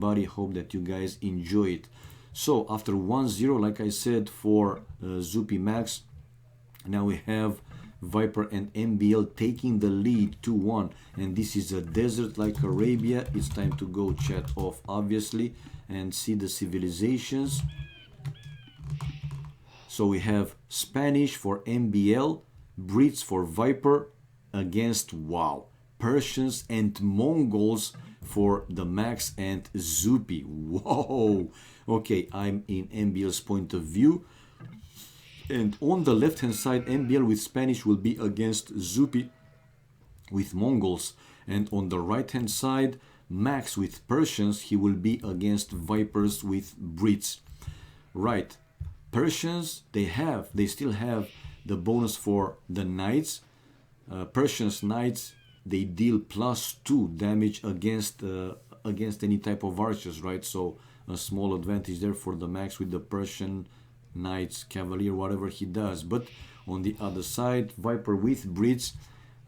everybody. Hope that you guys enjoy it. So after 1-0, like I said, for Zuppi+Max, now we have Viper and MbL taking the lead 2-1, and this is a desert like Arabia. It's time to go chat off, obviously, and see the civilizations. So we have Spanish for MbL, Brits for Viper against, wow, Persians and Mongols for the Max and Zuppi. Whoa! Okay, I'm in MbL's point of view. And on the left hand side, MbL with Spanish will be against Zuppi with Mongols. And on the right hand side, Max with Persians, he will be against Vipers with Brits. Right. Persians, they still have the bonus for the knights. Persians knights, they deal +2 damage against any type of archers, right? So a small advantage there for the Max with the Persian knights, cavalier, whatever he does. But on the other side, Viper with Brits,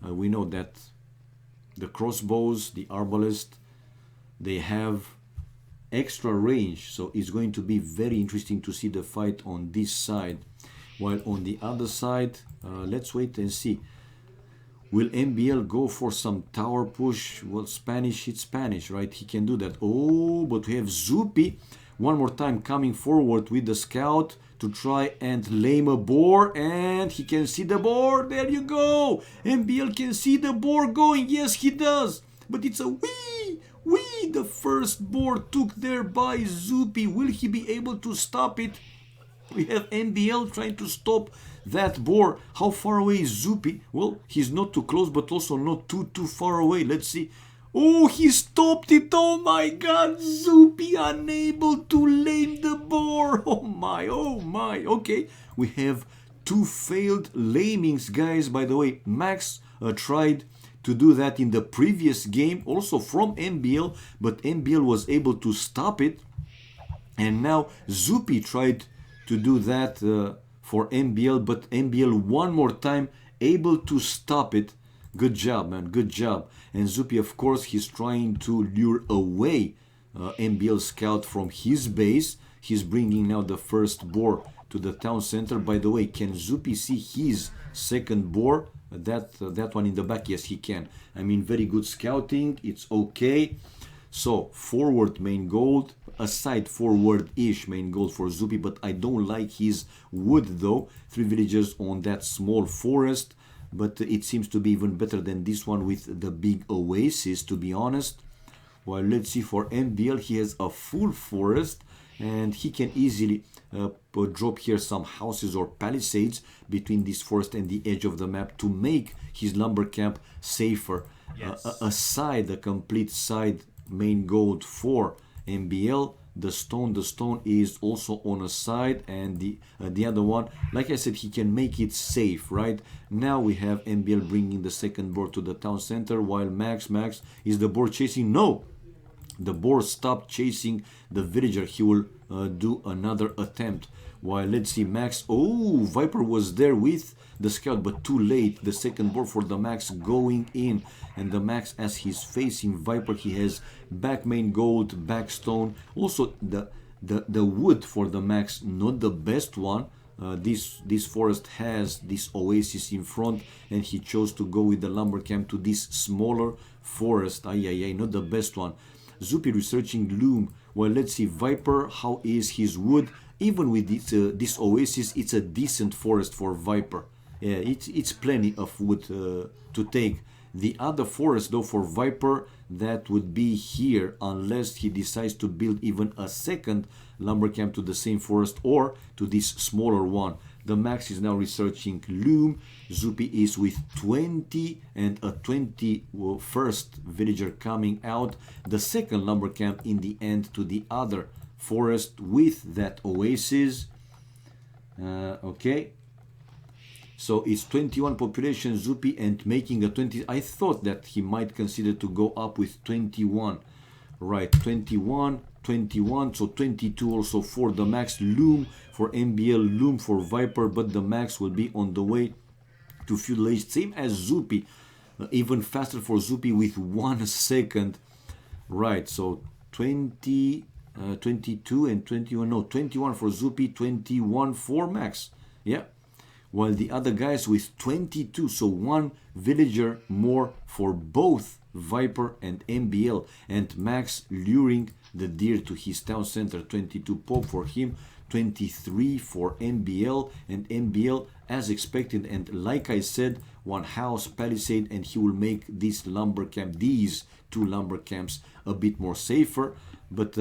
we know that the crossbows, the arbalest, they have extra range, so it's going to be very interesting to see the fight on this side. While on the other side, let's wait and see. Will MbL go for some tower push? Well, Spanish, it's Spanish, right? He can do that. Oh, but we have Zuppi one more time coming forward with the scout to try and lame a boar, and he can see the boar. There you go. MbL can see the boar going. Yes, he does. But it's a wee. The first boar took there by Zuppi. Will he be able to stop it? We have MbL trying to stop that boar. How far away is Zuppi? Well, he's not too close, but also not too far away. Let's see. Oh, he stopped it. Oh my god. Zuppi unable to lame the boar. Oh my. Okay, we have 2 failed lamings, guys. By the way, Max tried to do that in the previous game, also from MbL, but MbL was able to stop it. And now Zuppi tried to do that for MbL, but MbL one more time able to stop it. Good job, man, good job. And Zuppi, of course, he's trying to lure away MbL scout from his base. He's bringing now the first boar to the town center. By the way, can Zuppi see his second boar? That one in the back, yes, he can. I mean, very good scouting. It's okay. So forward main gold, aside forward-ish main gold for Zuppi, but I don't like his wood though. 3 villagers on that small forest, but it seems to be even better than this one with the big oasis, to be honest. Well, let's see, for MbL, he has a full forest, and he can easily drop here some houses or palisades between this forest and the edge of the map to make his lumber camp safer. Yes. A complete side main gold for MbL. The stone is also on a side, and the other one, like I said, he can make it safe, right? Now we have MbL bringing the second board to the town center, while Max is the board chasing. No, the boar stopped chasing the villager. He will do another attempt. While let's see, Max. Oh, Viper was there with the scout, but too late. The second boar for the Max going in, and the Max, as he's facing Viper, he has back main gold, back stone. Also, the wood for the Max, not the best one. This forest has this oasis in front, and he chose to go with the lumber camp to this smaller forest. Not the best one. Zuppi researching loom. Well, let's see, Viper, how is his wood? Even with this oasis, it's a decent forest for Viper. Yeah, it's plenty of wood to take. The other forest, though, for Viper, that would be here, unless he decides to build even a second lumber camp to the same forest or to this smaller one. The Max is now researching loom. Zuppi is with 20 and a 21st villager coming out. The second lumber camp in the end to the other forest with that oasis. Okay. So it's 21 population, Zuppi, and making a 20. I thought that he might consider to go up with 21. Right, 21, so 22 also for the Max. Loom for MbL, loom for Viper, but the Max will be on the way to Feudal Age, same as Zuppi. Even faster for Zuppi with 1 second. Right, so 20, 22 and 21. No, 21 for Zuppi, 21 for Max. Yeah. While the other guys with 22, so one villager more for both Viper and MbL, and Max luring the deer to his town center. 22 pop for him, 23 for MbL, and MbL as expected, and like I said, one house palisade, and he will make this lumber camp, these two lumber camps, a bit more safer. But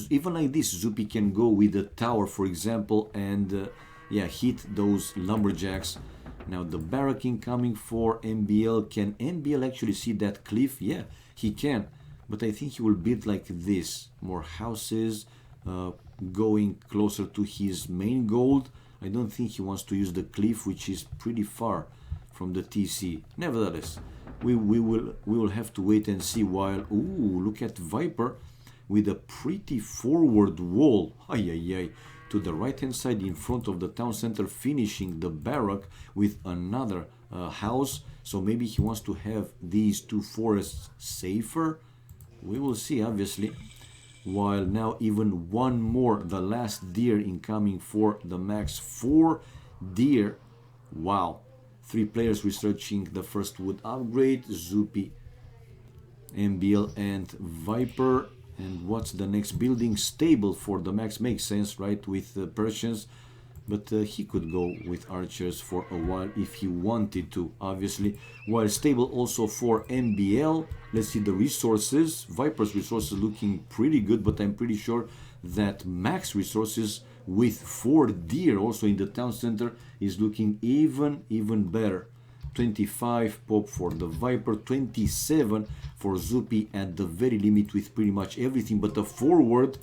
even like this, Zuppi can go with the tower, for example, and yeah, hit those lumberjacks. Now the barracking coming for MbL. Can MbL actually see that cliff? Yeah, he can. But I think he will build like this. More houses, going closer to his main gold. I don't think he wants to use the cliff, which is pretty far from the TC. Nevertheless, we will have to wait and see. While, ooh, look at Viper with a pretty forward wall. Ay, ay, ay. To the right hand side in front of the town center, finishing the barrack with another house. So maybe he wants to have these two forests safer. We will see, obviously. While now even one more, the last deer incoming for the Max. 4 deer. Wow. 3 players researching the first wood upgrade. Zuppi, MbL and Viper. And what's the next building? Stable for the Max. Makes sense, right, with the Persians. But he could go with archers for a while if he wanted to, obviously. While stable also for MbL. Let's see the resources. Viper's resources looking pretty good, but I'm pretty sure that Max resources with 4 deer also in the town center is looking even better. 25 pop for the Viper, 27 for Zuppi at the very limit with pretty much everything, but the forward,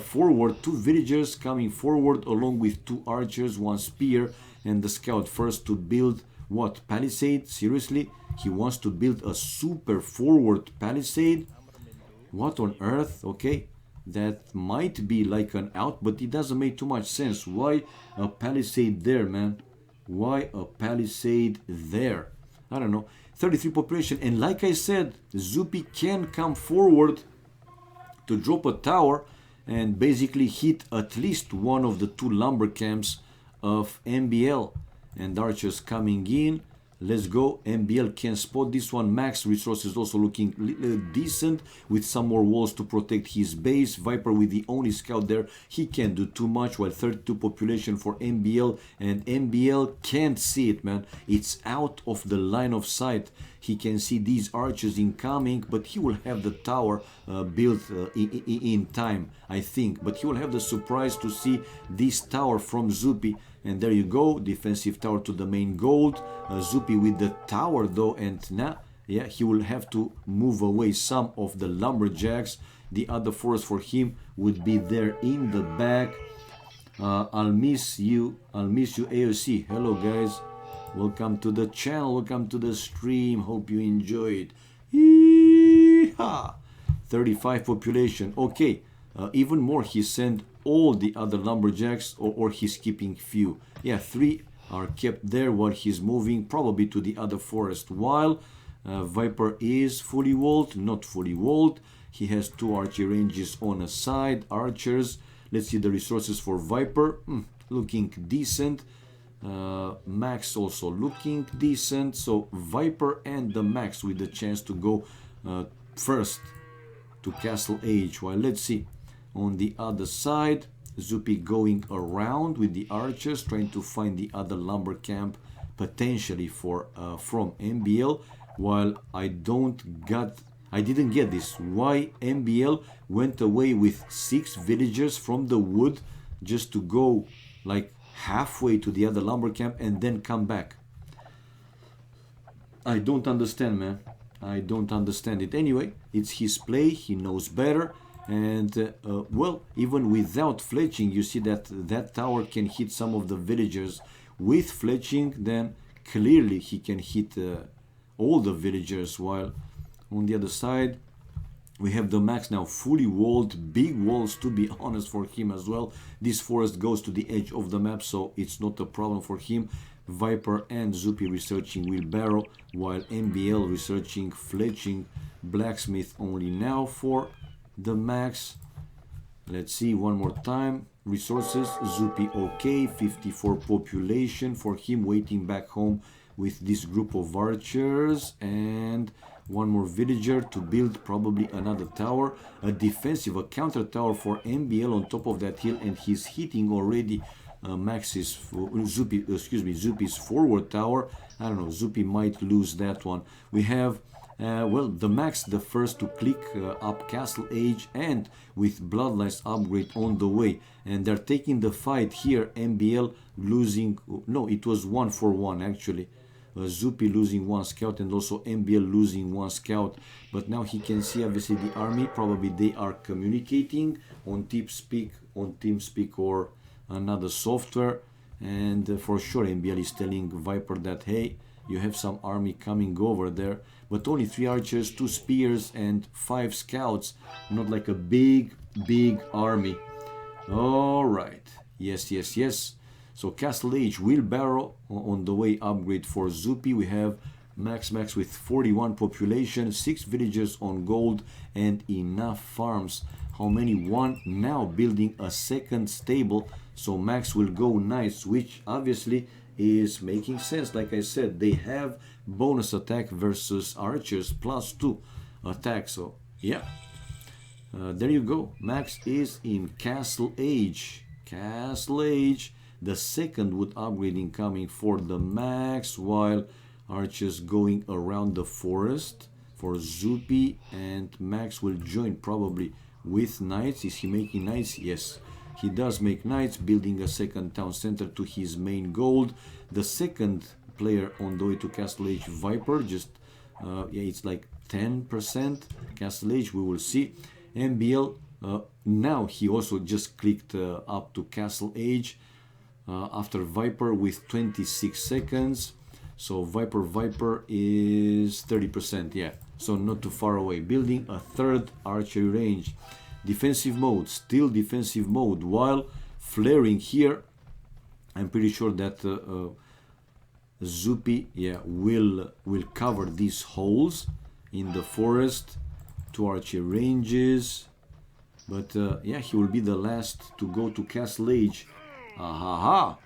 forward, 2 villagers coming forward along with 2 archers, 1 spear, and the scout first to build what? Palisade? Seriously? He wants to build a super forward palisade? What on earth? Okay, that might be like an out, but it doesn't make too much sense. Why a palisade there, man? Why a palisade there? I don't know. 33 population, and like I said, Zuppi can come forward to drop a tower and basically hit at least one of the 2 lumber camps of MbL. And archers coming in. Let's go. MbL can spot this one. Max resources also looking decent with some more walls to protect his base. Viper with the only scout there. He can't do too much, while 32 population for MbL, and MbL can't see it, man. It's out of the line of sight. He can see these archers incoming, but he will have the tower built in time, I think. But he will have the surprise to see this tower from Zuppi. And there you go, defensive tower to the main gold. Zuppi with the tower though, and now, yeah, he will have to move away some of the lumberjacks. The other forest for him would be there in the back. I'll miss you AOC. Hello guys, welcome to the channel, welcome to the stream, hope you enjoyed. Yee-haw! 35 population, okay. Even more, he sent all the other lumberjacks, or he's keeping few. Yeah, 3 are kept there while he's moving probably to the other forest. While Viper is fully walled, not fully walled. He has 2 archery ranges on a side, archers. Let's see the resources for Viper. Looking decent. Max also looking decent. So Viper and the Max with the chance to go first to Castle Age. While let's see on the other side, Zuppi going around with the archers, trying to find the other lumber camp potentially for from MbL. While I didn't get this. Why MbL went away with 6 villagers from the wood just to go like halfway to the other lumber camp and then come back? I don't understand, man. I don't understand it. Anyway, it's his play. He knows better. And well, even without fletching, you see that that tower can hit some of the villagers. With fletching, then clearly he can hit all the villagers. While on the other side, we have the Max now fully walled, big walls to be honest for him as well. This forest goes to the edge of the map, so it's not a problem for him. Viper and Zuppi researching wheelbarrow, while MbL researching fletching, blacksmith only now for the Max. Let's see one more time. Resources, Zuppi okay, 54 population for him, waiting back home with this group of archers, and one more villager to build probably another tower, a defensive, a counter tower for MbL on top of that hill, and he's hitting already Max's, Zuppi's forward tower. I don't know, Zuppi might lose that one. We have well, the Max, the first to click up Castle Age, and with Bloodlines upgrade on the way. And they're taking the fight here. MbL losing, no, it was 1-for-1 actually. Zuppi losing 1 scout and also MbL losing 1 scout. But now he can see obviously the army. Probably they are communicating on TeamSpeak or another software. And for sure MbL is telling Viper that, hey, you have some army coming over there, but only 3 archers, 2 spears and 5 scouts, not like a big army. All right, yes. So Castle Age, wheelbarrow on the way, upgrade for Zuppi. We have Max with 41 population, 6 villagers on gold, and enough farms. How many? 1. Now building a second stable, so Max will go nice, which obviously is making sense. Like I said, they have bonus attack versus archers, +2 attack. So yeah, there you go. Max is in Castle Age. The second wood upgrading coming for the Max, while archers going around the forest for Zuppi, and Max will join probably with knights. Is he making knights? Yes, he does make knights, building a second town center to his main gold. The second player on the way to Castle Age, Viper, just yeah, it's like 10% Castle Age, we will see. MbL, now he also just clicked up to Castle Age after Viper with 26 seconds. So Viper is 30%, yeah, so not too far away. Building a third archery range. Defensive mode, still defensive mode, while flaring here. I'm pretty sure that Zuppi, yeah, will cover these holes in the forest, 2 archery ranges. But yeah, he will be the last to go to Castle Age. Ahaha!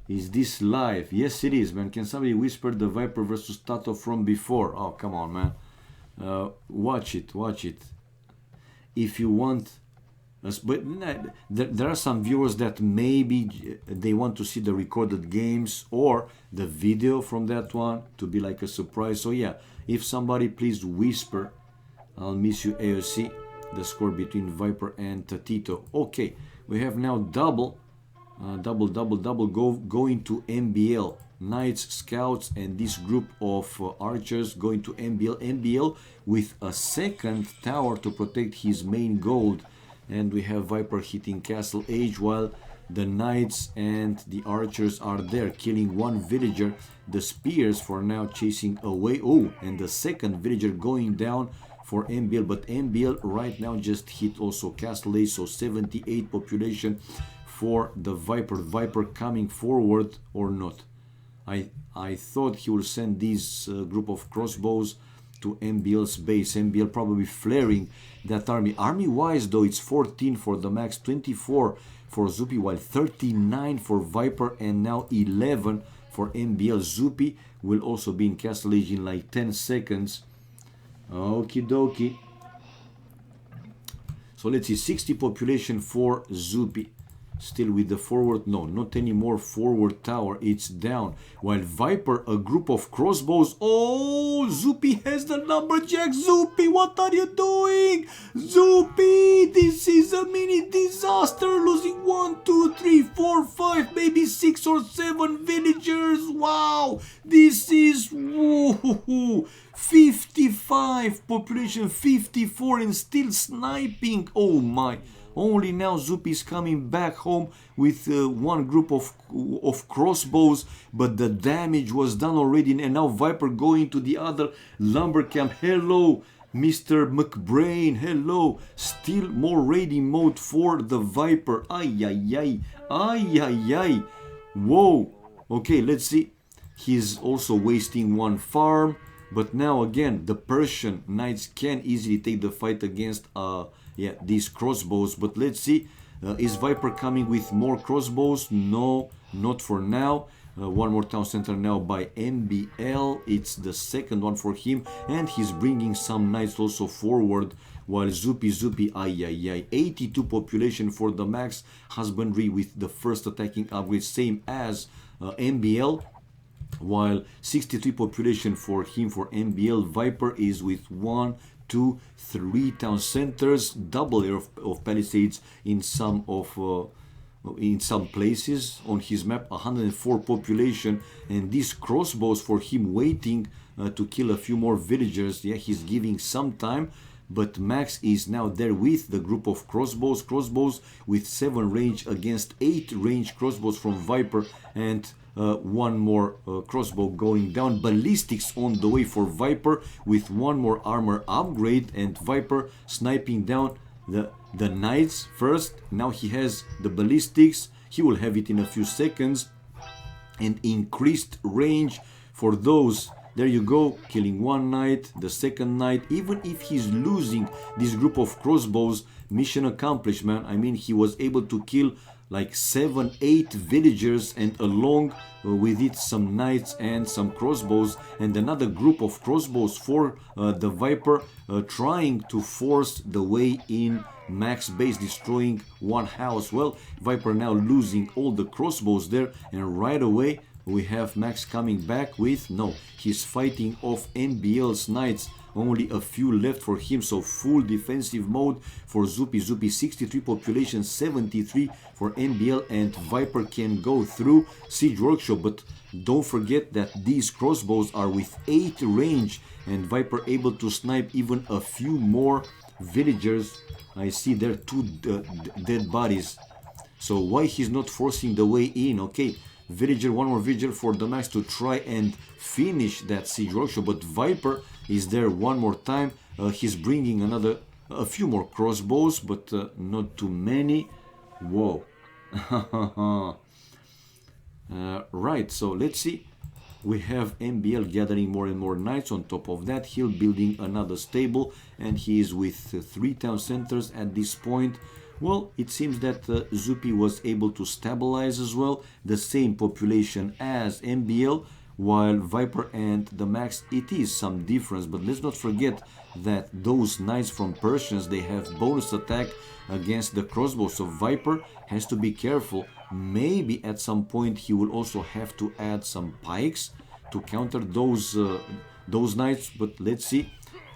Is this live? Yes, it is, man. Can somebody whisper the Viper versus Tato from before? Oh, come on, man. Watch it. If you want, but there are some viewers that maybe they want to see the recorded games or the video from that one to be like a surprise. So yeah, if somebody please whisper, I'll miss you AOC, the score between Viper and Tito. Okay, we have now double going to MbL. Knights, scouts, and this group of archers going to MbL with a second tower to protect his main gold. And we have Viper hitting Castle Age, while the knights and the archers are there killing 1 villager. The spears for now chasing away. Oh, and the second villager going down for MbL, but MbL right now just hit also Castle Age, so 78 population for the Viper coming forward or not. I thought he will send this group of crossbows to MbL's base. MbL probably flaring that army. Army-wise, though, it's 14 for the Max, 24 for Zuppi, while 39 for Viper, and now 11 for MbL. Zuppi will also be in Castle Age in like 10 seconds. Okie dokie. So let's see, 60 population for Zuppi. Still with the forward, no, not anymore forward tower, it's down. While Viper, a group of crossbows. Oh, Zuppi has the lumberjack. Zuppi, what are you doing? Zuppi, this is a mini disaster. Losing 1, 2, 3, 4, 5, maybe 6 or 7 villagers. Wow, this is 55 population, 54, and still sniping. Oh my. Only now Zuppi is coming back home with 1 group of crossbows, but the damage was done already, and now Viper going to the other lumber camp. Hello, Mr. McBrain, hello. Still more raiding mode for the Viper. Ay. Whoa. Okay, let's see. He's also wasting 1 farm. But now again, the Persian knights can easily take the fight against these crossbows. But let's see, is Viper coming with more crossbows? No, not for now. One more town center now by MbL. It's the second one for him, and he's bringing some knights also forward. While Zuppi, ay ay ay, 82 population for the max husbandry with the first attacking upgrade, same as MbL. While 63 population for him for MbL. Viper is with 1, 2, 3 town centers, double layer of palisades in some places on his map, 104 population, and these crossbows for him waiting to kill a few more villagers. Yeah, he's giving some time, but Max is now there with the group of crossbows with 7 range against 8 range crossbows from Viper, and one more crossbow going down. Ballistics on the way for Viper with one more armor upgrade, and Viper sniping down the knights first. Now he has the ballistics, he will have it in a few seconds, and increased range for those. There you go, killing one knight, the second knight. Even if he's losing this group of crossbows, mission accomplished, man. I mean, he was able to kill like 7-8 villagers, and along with it some knights and some crossbows, and another group of crossbows for the Viper, trying to force the way in Max base, destroying one house. Well, Viper now losing all the crossbows there, and right away we have Max coming back with, no, he's fighting off MbL's knights. Only a few left for him, so full defensive mode for Zuppi. 63 population, 73 for MbL, and Viper can go through Siege Workshop. But don't forget that these crossbows are with 8 range, and Viper able to snipe even a few more villagers. I see there 2 dead bodies. So why he's not forcing the way in? Okay, villager, one more villager for the max to try and finish that Siege Workshop, but Viper is there one more time. He's bringing a few more crossbows, but not too many. Whoa. Right, so let's see. We have MbL gathering more and more knights. On top of that, he'll building another stable, and he is with 3 town centers at this point. Well, it seems that Zuppi was able to stabilize as well, the same population as MbL, while Viper and the Max, it is some difference. But let's not forget that those knights from Persians, they have bonus attack against the crossbow, so Viper has to be careful. Maybe at some point he will also have to add some pikes to counter those knights, but let's see.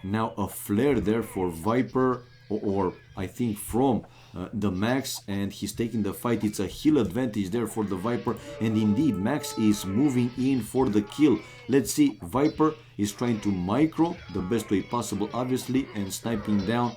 Now a flare there for Viper, or I think from the Max, and he's taking the fight. It's a heal advantage there for the Viper, and indeed Max is moving in for the kill. Let's see, Viper is trying to micro the best way possible, obviously, and sniping down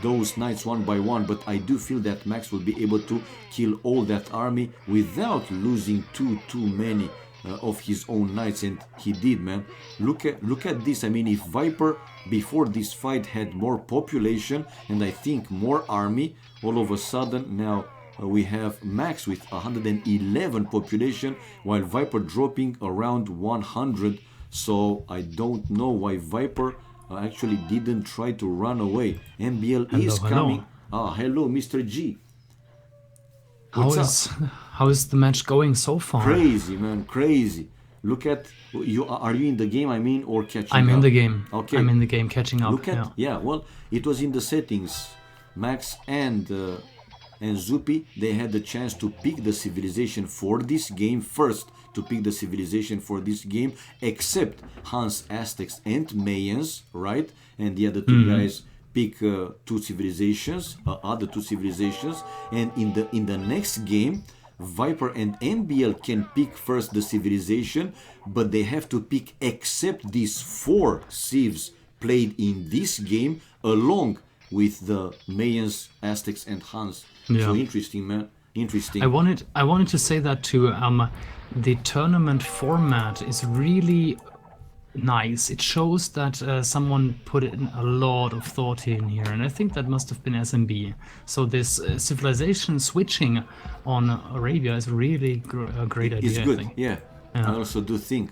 those knights one by one, but I do feel that Max will be able to kill all that army without losing too many of his own knights, and he did, man. Look at this. I mean, if Viper before this fight had more population and I think more army, all of a sudden now we have Max with 111 population, while Viper dropping around 100. So I don't know why Viper actually didn't try to run away. MbL is coming. Ah, hello, Mr. G. How is the match going so far? Crazy, man, crazy. Look at you. Are you in the game? I mean, or catching up? I'm in the game. Okay. I'm in the game, catching up. Look at well, it was in the settings. Max and Zuppi, they had the chance to pick the civilization for this game first. To pick the civilization for this game, except Hans, Aztecs, and Mayans, right? And the other two guys pick other two civilizations, and in the next game, Viper and MbL can pick first the civilization, but they have to pick except these 4 civs played in this game, along with the Mayans, Aztecs, and Hans. Yeah. So interesting, man. Interesting. I wanted to say that too. The tournament format is really nice. It shows that someone put in a lot of thought in here, and I think that must have been SMB. So this civilization switching on Arabia is really a great idea. It's good, I think. yeah. I also do think.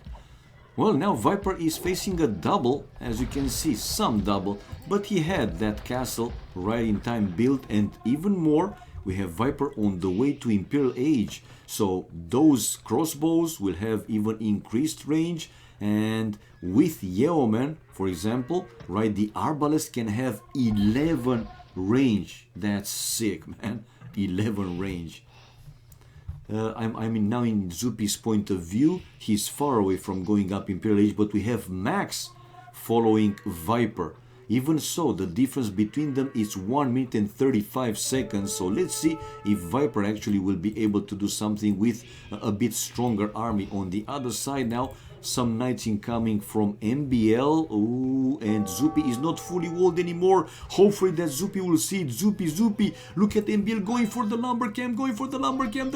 Well, now Viper is facing a double, as you can see, some double, but he had that castle right in time built, and even more, we have Viper on the way to Imperial Age, so those crossbows will have even increased range, and with Yeoman, for example, right, the arbalest can have 11 range. That's sick, man. 11 range. I'm now in Zuppi's point of view. He's far away from going up Imperial Age, but we have Max following Viper. Even so, the difference between them is 1 minute and 35 seconds. So let's see if Viper actually will be able to do something with a bit stronger army. On the other side now, some knights incoming from MbL. Ooh, and Zuppi is not fully walled anymore. Hopefully that Zuppi will see it. Zuppi. Look at MbL going for the lumber camp, the lumber camp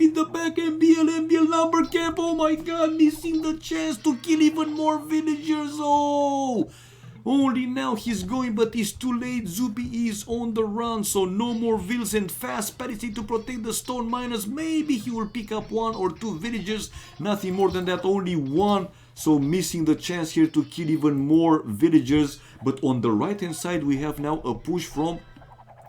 in the back. MbL lumber camp. Oh my god, missing the chance to kill even more villagers. Oh! Only now he's going, but it's too late. Zuppi is on the run, so no more vills and fast palisade to protect the stone miners. Maybe he will pick up 1 or 2 villagers, nothing more than that, only 1. So missing the chance here to kill even more villagers. But on the right hand side we have now a push from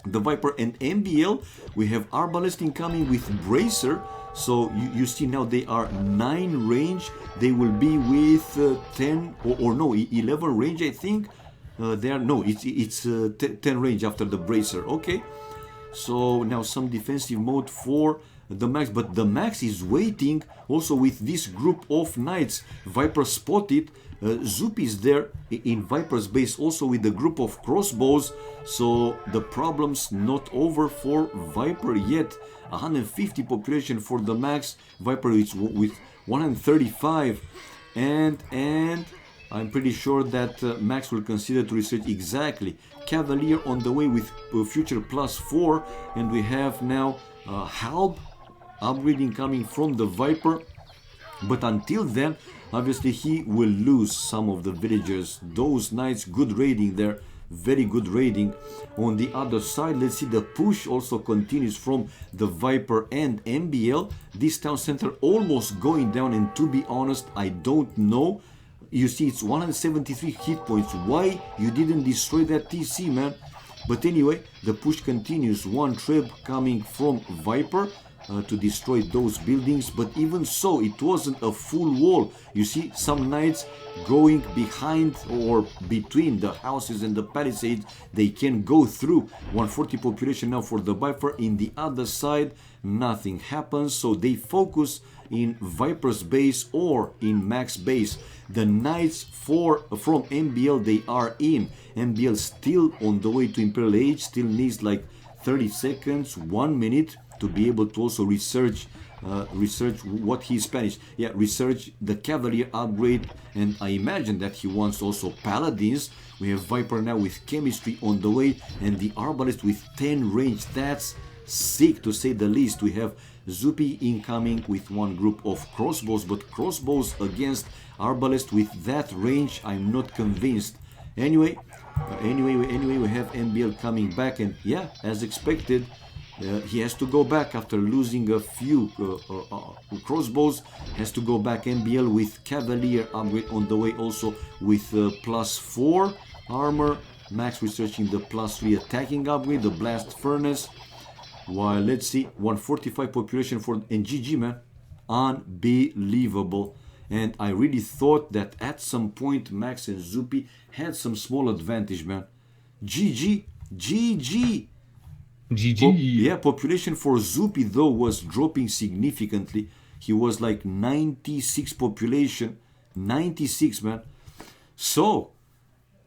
the Viper and MbL. We have Arbalest incoming with Bracer. So you see now they are 9 range. They will be with 10 or no, 11 range, I think. It's 10 range after the Bracer. Okay. So now some defensive mode for the Max, but the Max is waiting also with this group of knights. Viper spotted. Zuppi is there in Viper's base also with the group of crossbows. So the problem's not over for Viper yet. 150 population for the Max. Viper is with 135, and I'm pretty sure that Max will consider to research exactly. Cavalier on the way with future +4, and we have now Halb upgrading coming from the Viper. But until then, obviously he will lose some of the villagers. Those knights, good raiding there. Very good raiding. On the other side, let's see, the push also continues from the Viper and MbL. This town center almost going down, and to be honest, I don't know. You see, it's 173 hit points. Why you didn't destroy that TC, man? But anyway, the push continues. 1 trip coming from Viper to destroy those buildings, but even so, it wasn't a full wall. You see, some knights going behind or between the houses and the palisades, they can go through. 140 population now for the Viper. In the other side, nothing happens, so they focus in Viper's base or in Max base. The knights from MbL, they are in. MbL still on the way to Imperial Age, still needs like 30 seconds, 1 minute to be able to also research what he's Spanish. Yeah, research the Cavalier upgrade, and I imagine that he wants also Paladins. We have Viper now with Chemistry on the way, and the Arbalest with 10 range. That's sick to say the least. We have Zuppi incoming with 1 group of crossbows, but crossbows against Arbalest with that range, I'm not convinced. Anyway, we have MbL coming back, and yeah, as expected, he has to go back after losing a few crossbows. Has to go back. MbL with Cavalier upgrade on the way, also with +4 armor. Max researching the +3 attacking upgrade, the Blast Furnace. While let's see, 145 population for, and GG, man, unbelievable. And I really thought that at some point Max and Zuppi had some small advantage, man. GG. Yeah, population for Zuppi though was dropping significantly. He was like 96 population. 96, man. So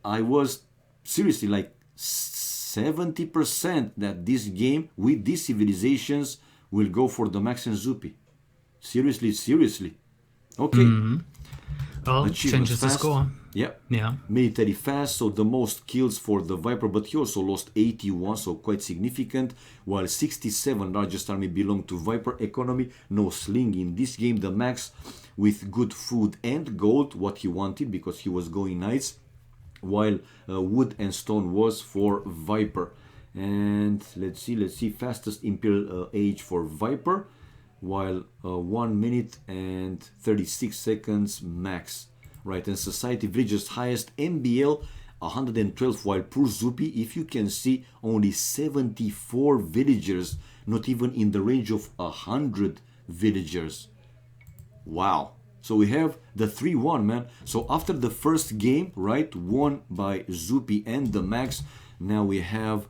I was seriously like 70% that this game with these civilizations will go for the Max and Zuppi. Seriously. Okay. Well, changes the score. Yeah. Yeah. Military fast, so the most kills for the Viper, but he also lost 81, so quite significant, while 67 largest army belong to Viper. Economy, no sling in this game. The Max with good food and gold, what he wanted because he was going knights, while wood and stone was for Viper. And let's see, fastest Imperial age for Viper. while 1 minute and 36 seconds max, right? And Society Villagers highest MBL 112, while poor Zuppi, if you can see, only 74 villagers, not even in the range of 100 villagers. Wow. So we have the 3-1, man. So after the first game, right, won by Zuppi and the Max, now we have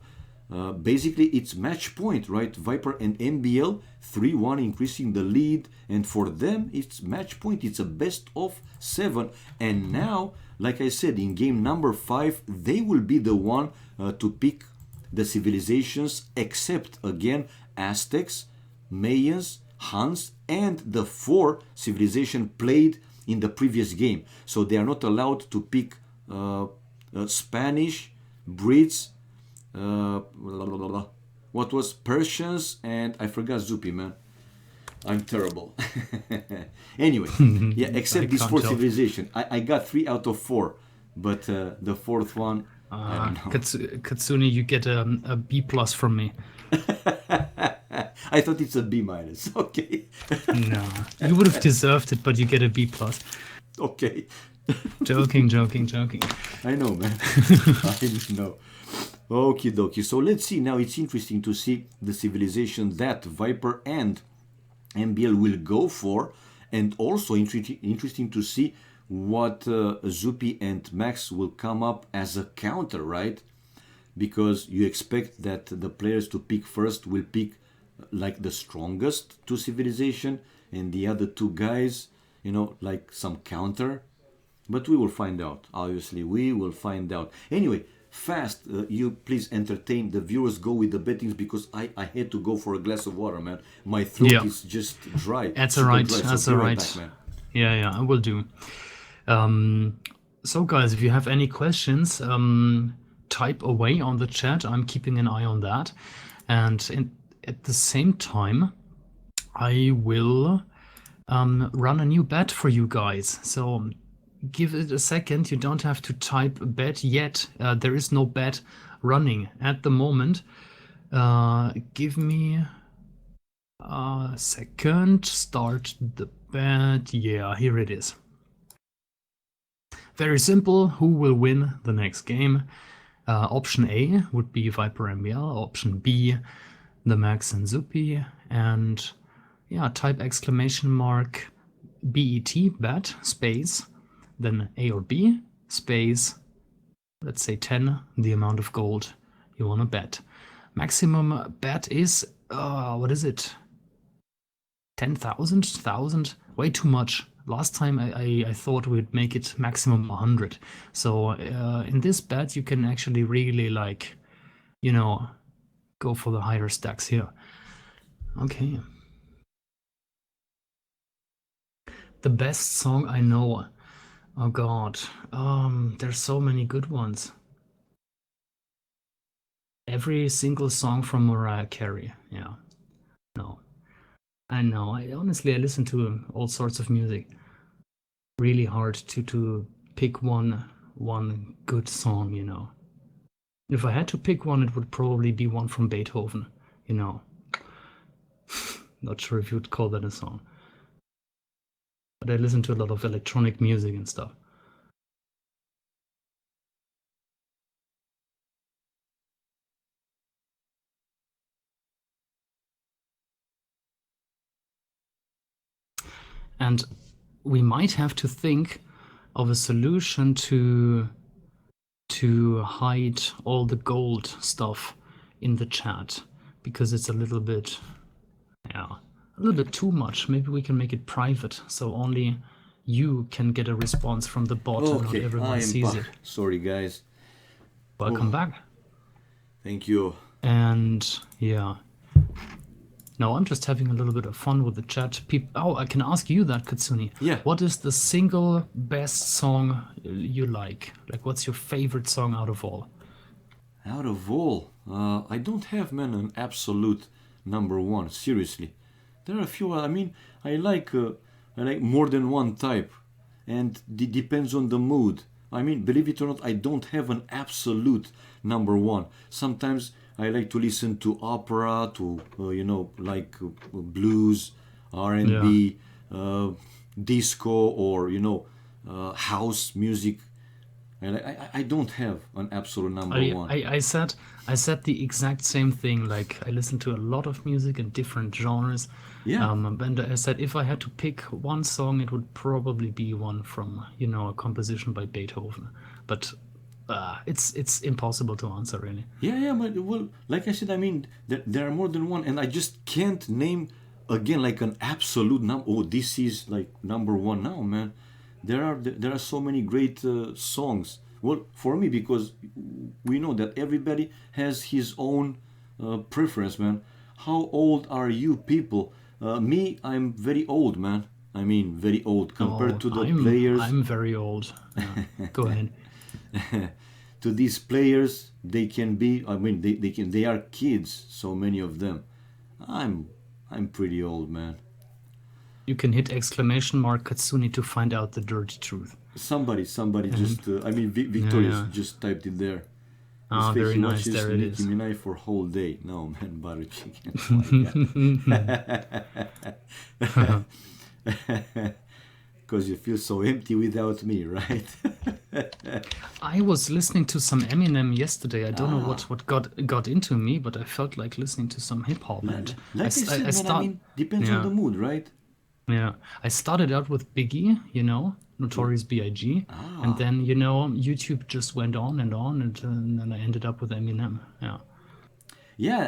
basically it's match point, right? Viper and MBL 3-1, increasing the lead, and for them it's match point. It's a best of 7, and now, like I said, in game number 5 they will be the one to pick the civilizations, except again Aztecs, Mayans, Huns, and the 4 civilization played in the previous game. So they are not allowed to pick Spanish, Brits, what was Persians, and I forgot Zuppi, man. I'm terrible. Anyway, yeah, except this 4 civilization. I got 3 out of 4, but the 4th one, I don't know. Katsuni, you get a B+ from me. I thought it's a B-. Okay. No, you would have deserved it, but you get a B+. Okay. Joking. I know, man. I know. Okie dokie. So let's see. Now it's interesting to see the civilization that Viper and MBL will go for, and also interesting to see what Zuppi and Max will come up as a counter, right? Because you expect that the players to pick first will pick like the strongest 2 civilization, and the other 2 guys, you know, like some counter. But we will find out. Obviously, we will find out. Anyway, fast, you please entertain the viewers. Go with the bettings, because I had to go for a glass of water, man. My throat is just dry. That's alright. That's alright. Back, yeah, I will do. So guys, if you have any questions, type away on the chat. I'm keeping an eye on that. And at the same time, I will run a new bet for you guys. So give it a second. You don't have to type bet yet. There is no bet running at the moment. Give me a second. Start the bet. Yeah, here it is. Very simple. Who will win the next game? Option A would be Viper+MbL. Option B, TheMax and Zuppi. And yeah, type !bet bet space, then A or B space, let's say 10, the amount of gold you want to bet. Maximum bet is, what is it? 10,000? 1,000? Way too much. Last time I thought we'd make it maximum 100. So in this bet you can actually really, like, you know, go for the higher stacks here. Okay. The best song I know. Oh god. There's so many good ones. Every single song from Mariah Carey. Yeah. No. I know. I listen to all sorts of music. Really hard to pick one good song, you know. If I had to pick one, it would probably be one from Beethoven, you know. Not sure if you would call that a song. But I listen to a lot of electronic music and stuff. And we might have to think of a solution to hide all the gold stuff in the chat, because it's a little bit, yeah, a little bit too much. Maybe we can make it private, so only you can get a response from the bot and not everyone sees it. Sorry, guys. Welcome back. Thank you. And yeah. No, I'm just having a little bit of fun with the chat. Oh, I can ask you that, Katsuni. Yeah. What is the single best song you like? Like, what's your favorite song out of all? Out of all? I don't have, man, an absolute number one. Seriously. There are a few. I mean, I like more than one type. And it depends on the mood. I mean, believe it or not, I don't have an absolute number one. Sometimes I like to listen to opera, to, blues. Yeah. R&B, disco, or house music. And I don't have an absolute number I, one. I, I said I said the exact same thing. Like I listen to a lot of music in different genres. Yeah, And I said if I had to pick one song, it would probably be one from, a composition by Beethoven. But it's impossible to answer really. yeah, but well, like I said, I mean, there are more than one, and I just can't name again like an absolute number. Oh, this is like number one now, man. There are so many great songs. Well, for me, because we know that everybody has his own preference, man. How old are you people? Me, I'm very old, man. I mean, very old compared Oh, to the I'm players. I'm very old. Yeah. Go ahead. To these players, they can be, I mean, they are kids, so many of them. i'm I'm pretty old, man. You can hit exclamation mark Katsuni to find out the dirty truth. Somebody And just I mean, yeah, Victorious yeah. just typed it there. Let's Ah, face, very he nice. watches There it Nicki is. Minaj for whole day. No, man, butter chicken. Oh my god. Because you feel so empty without me, right? I was listening to some Eminem yesterday. I don't know Ah, what got into me, but I felt like listening to some hip hop. And like I I said, man, I start, mean, depends on yeah, the mood, right? yeah. I started out with Biggie, Notorious B.I.G., and Ah, then YouTube just went on, and then I ended up with Eminem. Yeah. yeah.